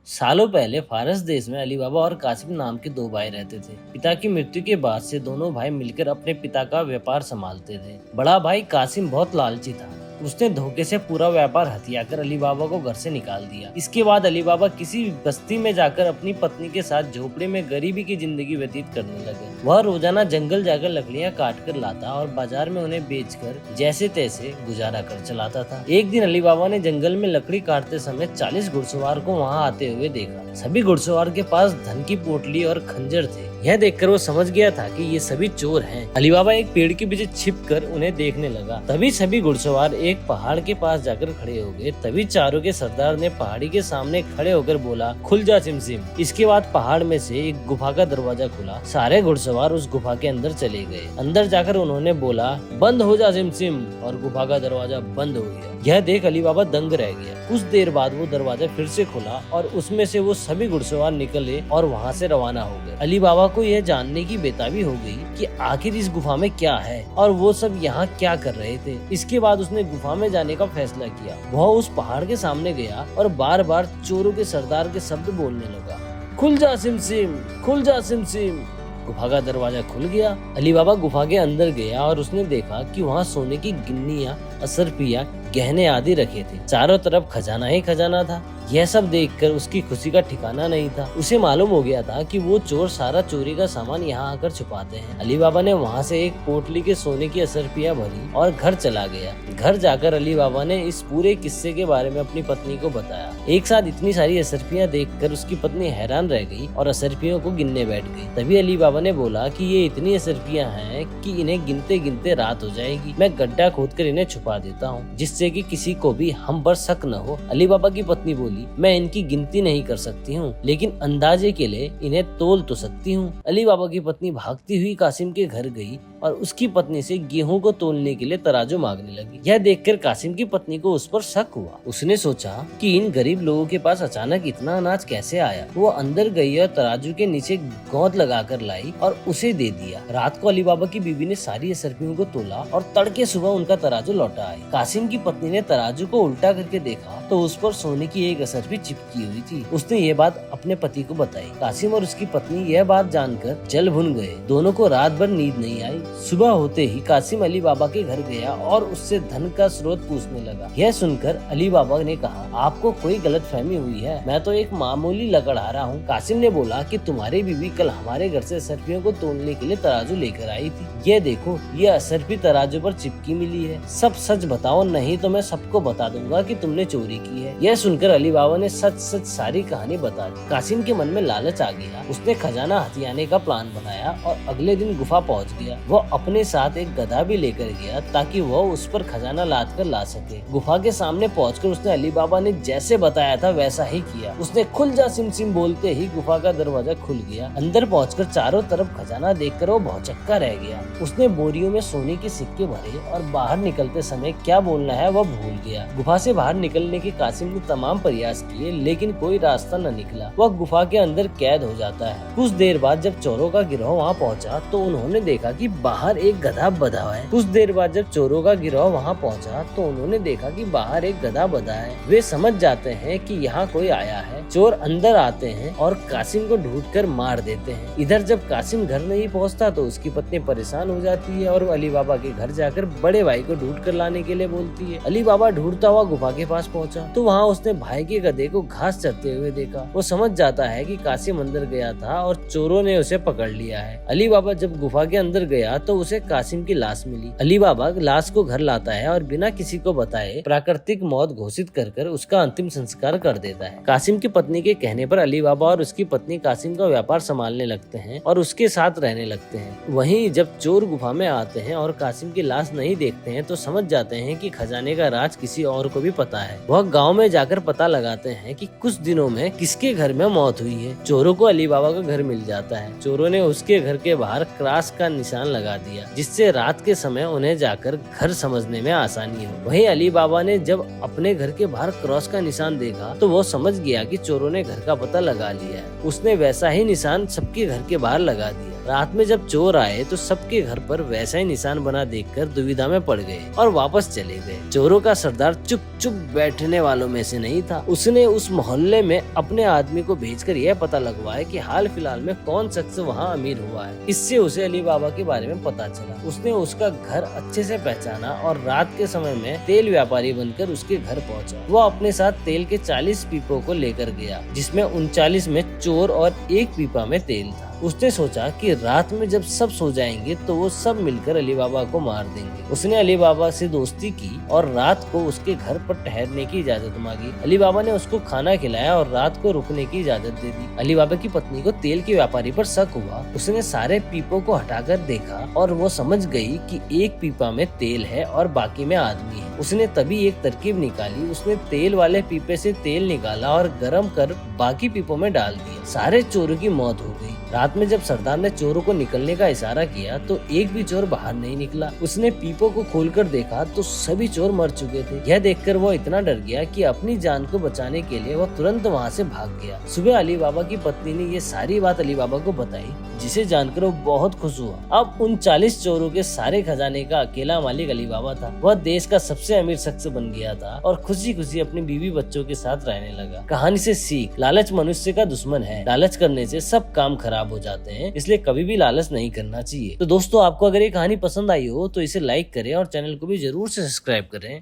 सालों पहले फारस देश में अली बाबा और कासिम नाम के दो भाई रहते थे। पिता की मृत्यु के बाद से दोनों भाई मिलकर अपने पिता का व्यापार संभालते थे। बड़ा भाई कासिम बहुत लालची था। उसने धोखे से पूरा व्यापार हथिया कर अली बाबा को घर से निकाल दिया। इसके बाद अली बाबा किसी बस्ती में जाकर अपनी पत्नी के साथ झोपड़े में गरीबी की जिंदगी व्यतीत करने लगे। वह रोजाना जंगल जाकर लकड़ियां काट कर लाता और बाजार में उन्हें बेचकर जैसे तैसे गुजारा कर चलाता था। एक दिन अली बाबा ने जंगल में लकड़ी काटते समय 40 घुड़सवार को वहां आते हुए देखा। सभी घुड़सवार के पास धन की पोटली और खंजर थे। यह देखकर वो समझ गया था कि ये सभी चोर हैं। अली बाबा एक पेड़ के पीछे छिपकर उन्हें देखने लगा। तभी सभी घुड़सवार एक पहाड़ के पास जाकर खड़े हो गए। तभी चारों के सरदार ने पहाड़ी के सामने खड़े होकर बोला, खुल जा सिमसिम। इसके बाद पहाड़ में से एक गुफा का दरवाजा खुला। सारे घुड़सवार उस गुफा के अंदर चले गए। अंदर जाकर उन्होंने बोला, बंद हो जा सिमसिम, और गुफा का दरवाजा बंद हो गया। यह देख अली बाबा दंग रह गया। कुछ देर बाद वो दरवाजा फिर से खुला और उसमें से वो सभी घुड़सवार निकले और वहाँ से रवाना हो गए। अली बाबा को यह जानने की बेताबी हो गई कि आखिर इस गुफा में क्या है और वो सब यहाँ क्या कर रहे थे। इसके बाद उसने गुफा में जाने का फैसला किया। वह उस पहाड़ के सामने गया और बार बार चोरों के सरदार के शब्द बोलने लगा, खुल जा सिमसिम, खुल जा सिमसिम। गुफा का दरवाजा खुल गया। अली बाबा गुफा के अंदर गया और उसने देखा कि वहाँ सोने की गिन्नियां, असरफियां, गहने आदि रखे थे। चारों तरफ खजाना ही खजाना था। यह सब देखकर उसकी खुशी का ठिकाना नहीं था। उसे मालूम हो गया था कि वो चोर सारा चोरी का सामान यहाँ आकर छुपाते हैं। अली बाबा ने वहाँ से एक पोटली के सोने की असरफियां भरी और घर चला गया। घर जाकर अली बाबा ने इस पूरे किस्से के बारे में अपनी पत्नी को बताया। एक साथ इतनी सारी असरफियां देखकर उसकी पत्नी हैरान रह गई और असरफियों को गिनने बैठ गई। तभी अली बाबा ने बोला कि ये इतनी असरफियां हैं कि इन्हें गिनते गिनते रात हो जाएगी। मैं गड्ढा खोदकर इन्हें छुपा देता हूँ, जिससे कि किसी को भी हम पर शक न हो। अली बाबा की पत्नी बोली, मैं इनकी गिनती नहीं कर सकती हूँ, लेकिन अंदाजे के लिए इन्हें तोल तो सकती हूँ। अली बाबा की पत्नी भागती हुई कासिम के घर गई और उसकी पत्नी से गेहूं को तोलने के लिए तराजू मांगने लगी। यह देखकर कासिम की पत्नी को उस पर शक हुआ। उसने सोचा कि इन गरीब लोगों के पास अचानक इतना अनाज कैसे आया। वो अंदर गई और तराजू के नीचे गोंद लगाकर लाई और उसे दे दिया। रात को अली बाबा की बीवी ने सारी असरफियों को तोला और तड़के सुबह उनका तराजू लौटा आई। कासिम की पत्नी ने तराजू को उल्टा करके देखा तो उस पर सोने की एक असरफी चिपकी हुई थी। उसने ये बात अपने पति को बताई। कासिम और उसकी पत्नी यह बात जानकर जल भुन गए। दोनों को रात भर नींद नहीं आई। सुबह होते ही कासिम अली बाबा के घर गया और उससे धन का स्रोत पूछने लगा। यह सुनकर अली बाबा ने कहा, आपको कोई गलतफहमी हुई है, मैं तो एक मामूली लकड़हारा हूँ। कासिम ने बोला कि तुम्हारी बीवी कल हमारे घर से असरफियों को तोलने के लिए तराजू लेकर आई थी। ये देखो, ये असरफी तराजू पर चिपकी मिली है। सब सच बताओ, नहीं तो मैं सबको बता दूंगा कि तुमने चोरी की है। यह सुनकर अली बाबा ने सच सच सारी कहानी बता दी। कासिम के मन में लालच आ गया। उसने खजाना हथियाने का प्लान बनाया और अगले दिन गुफा पहुँच गया। वो अपने साथ एक गधा भी लेकर गया ताकि वह उस पर खजाना लाद कर ला सके। गुफा के सामने पहुंचकर उसने अली बाबा ने जैसे बताया था वैसा ही किया। उसने खुल जा सिमसिम बोलते ही गुफा का दरवाजा खुल गया। अंदर पहुंचकर चारों तरफ खजाना देखकर वो भौचक्का रह गया। उसने बोरियों में सोने के सिक्के भरे और बाहर निकलते समय क्या बोलना है वह भूल गया। गुफा से बाहर निकलने के कासिम ने तमाम प्रयास किए, लेकिन कोई रास्ता न निकला। वह गुफा के अंदर कैद हो जाता है। कुछ देर बाद जब चोरों का गिरोह वहाँ पहुँचा तो उन्होंने देखा कि बाहर एक गधा बंधा है। कुछ देर बाद जब चोरों का गिरोह वहाँ पहुँचा तो उन्होंने देखा कि बाहर एक गधा बंधा है। वे समझ जाते हैं कि यहाँ कोई आया है। चोर अंदर आते हैं और कासिम को ढूंढकर मार देते हैं। इधर जब कासिम घर नहीं पहुँचता तो उसकी पत्नी परेशान हो जाती है और अली बाबा के घर जाकर बड़े भाई को ढूंढ कर लाने के लिए बोलती है। अली बाबा ढूंढता हुआ गुफा के पास पहुँचा तो वहाँ उसने भाई के गधे को घास चरते हुए देखा। वो समझ जाता है कि कासिम अंदर गया था और चोरों ने उसे पकड़ लिया है। अली बाबा जब गुफा के अंदर गया तो उसे कासिम की लाश मिली। अली बाबा लाश को घर लाता है और बिना किसी को बताए प्राकृतिक मौत घोषित कर उसका अंतिम संस्कार कर देता है। कासिम की पत्नी के कहने पर अली बाबा और उसकी पत्नी कासिम का व्यापार संभालने लगते हैं और उसके साथ रहने लगते हैं। वहीं जब चोर गुफा में आते हैं और कासिम की लाश नहीं देखते हैं तो समझ जाते हैं कि खजाने का राज किसी और को भी पता है। वह गाँव में जाकर पता लगाते हैं कि कुछ दिनों में किसके घर में मौत हुई है। चोरों को अली बाबा का घर मिल जाता है। चोरों ने उसके घर के बाहर क्रॉस का निशान लगा दिया, जिससे रात के समय उन्हें जाकर घर समझने में आसानी हो। वहीं अली बाबा ने जब अपने घर के बाहर क्रॉस का निशान देखा तो वो समझ गया कि चोरों ने घर का पता लगा लिया है। उसने वैसा ही निशान सबके घर के बाहर लगा दिया। रात में जब चोर आए तो सबके घर पर वैसा ही निशान बना देखकर दुविधा में पड़ गए और वापस चले गए। चोरों का सरदार चुप बैठने वालों में से नहीं था। उसने उस मोहल्ले में अपने आदमी को भेजकर यह पता लगवाया कि हाल फिलहाल में कौन शख्स वहाँ अमीर हुआ है। इससे उसे अली बाबा के बारे में पता चला। उसने उसका घर अच्छे से पहचाना और रात के समय में तेल व्यापारी बनकर उसके घर पहुंचा। वो अपने साथ तेल के 40 पीपों को लेकर गया, जिसमें 39 में चोर और एक पीपा में तेल था। उसने सोचा कि रात में जब सब सो जाएंगे तो वो सब मिलकर अली बाबा को मार देंगे। उसने अली बाबा से दोस्ती की और रात को उसके घर पर ठहरने की इजाजत मांगी। अली बाबा ने उसको खाना खिलाया और रात को रुकने की इजाजत दे दी। अली बाबा की पत्नी को तेल के व्यापारी पर शक हुआ। उसने सारे पीपों को हटाकर देखा और वो समझ गई कि एक पीपा में तेल है और बाकी में आदमी है। उसने तभी एक तरकीब निकाली। उसने तेल वाले पीपे से तेल निकाला और गर्म कर बाकी पीपों में डाल दिया। सारे चोरों की मौत हो गई। रात में जब सरदार ने चोरों को निकलने का इशारा किया तो एक भी चोर बाहर नहीं निकला। उसने पीपों को खोलकर देखा तो सभी चोर मर चुके थे। यह देखकर वो इतना डर गया कि अपनी जान को बचाने के लिए वो तुरंत वहाँ से भाग गया। सुबह अली बाबा की पत्नी ने ये सारी बात अली बाबा को बताई, जिसे जानकर वो बहुत खुश हुआ। अब उन 40 चोरों के सारे खजाने का अकेला मालिक अली बाबा था। वह देश का सबसे अमीर शख्स बन गया था और खुशी खुशी अपनी बीवी बच्चों के साथ रहने लगा। कहानी से सीख, लालच मनुष्य का दुश्मन है। लालच करने से सब काम खराब हो जाते हैं, इसलिए कभी भी लालच नहीं करना चाहिए। तो दोस्तों, आपको अगर ये कहानी पसंद आई हो तो इसे लाइक करें और चैनल को भी जरूर से सब्सक्राइब करें।